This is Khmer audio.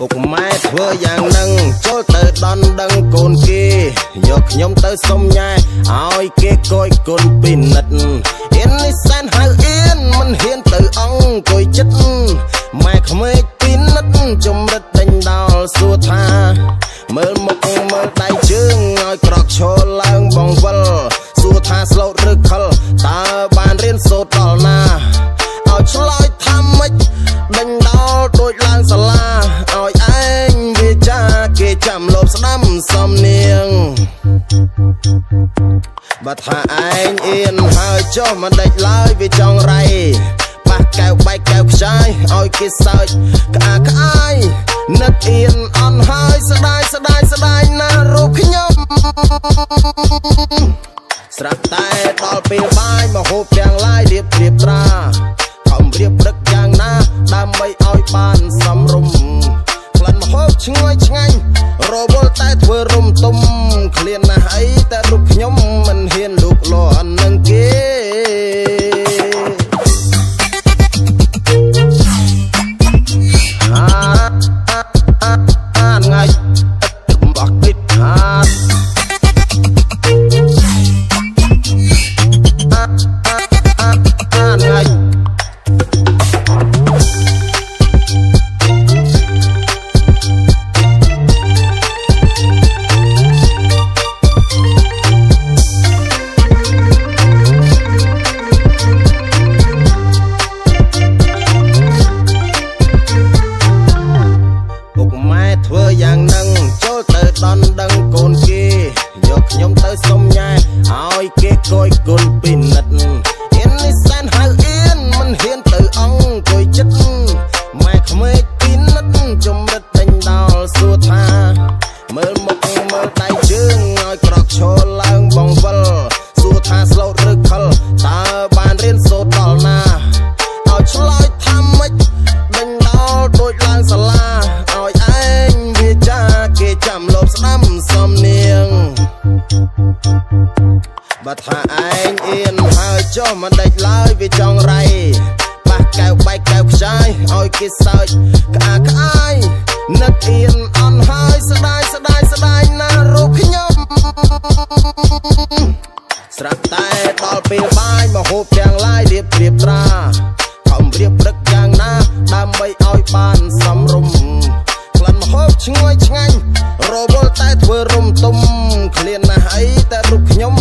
ពុកម៉ែធ្វើយ៉ាងនឹងចូលទៅដន់ដឹងកូនគេយកខ្ញុំទៅសុំញ៉ែឲ្យគេគយគុណពិនិត្យអៀននេះសែនហៅអៀនមិនហ៊ានទៅអង្គុយចិត្តម៉ែក្មេកពិនិត្យជំរិតដេញដល់សួរថាមើលមុខមើលដៃជើងឲ្យក្រកឈរឡើងបងវិលសួរថាស្លូតឬខលតើបានរៀនសូត្រដល់ណាឲ្យឆ្លើយថាម៉េចដេញដល់ដូចឡើងសាលាឲ្យឯងវាចាគេចាំលោបស្ដាំសំនៀងបើថាឯងអៀនហើយចុះមិនដេចឡើយវាចង់រៃប៉ះកែវបែកកែវខ្ចាយឲ្យគេសើចក្អាក្អាយនឹកអៀនអន់ហើយស្ដាយស្ដាយស្ដាយណាស់រូបខ្ញុំស្រាប់តែដល់ពេលបាយមកហូបទាំងឡាយរៀបត្រាខំរៀបព្រឹកយ៉ាងណាដើម្បីឲ្យបានសំរុំក្លិនម្ហូបឈ្ងុយឆ្ងាញ់រវល់តែធ្វើរុំទុំឃ្លានណាស់អីតែរូបខ្ញុំមិនហ៊ានលូកលាន់នឹងគេថ្ងៃបោះគិតហាថ្ងៃធ្វើយ៉ាងនឹងចូលទៅដន់ដឹងកូនគេយកខ្ញុំទៅសុំញ៉ែឲ្យគេគយគុណពិនិត្យអៀននេះសែនហៅអៀនមិនហ៊ានទៅអង្គុយចិត្តម៉ែក្មេកពិនិត្យជំរិតដេញដល់សួរថាមើលមុខមើលដៃជើងឲ្យក្រកឈរឡើងបងវិលសួរថាស្លូតឬខលតើបានរៀនសូត្រដល់ណាឲ្យឆ្លើយថាម៉េចដេញដល់ដូចឡើងសាលាឲ្យឯងវាចាគេចាំលោបស្ដាំសំនៀងបើថាឯងអៀនហើយចុះមិនដេចឡើយវាចង់រៃប៉ះកែវបែកកែវខ្ចាយឲ្យគេសើចក្អាក្អាយនឹកអៀនអន់ហើយស្ដាយស្ដាយស្ដាយណាស់រូបខ្ញុំស្រាប់តែដល់ពេលបាយមកហូបទាំងឡាយរៀបត្រាខំរៀបព្រឹកយ៉ាងណាដើម្បីឲ្យបានសំរុំក្លិនម្ហូបឈ្ងុយឆ្ងាញ់រវល់តែធ្វើរុំទុំឃ្លានណាស់អីតែរូបខ្ញុំ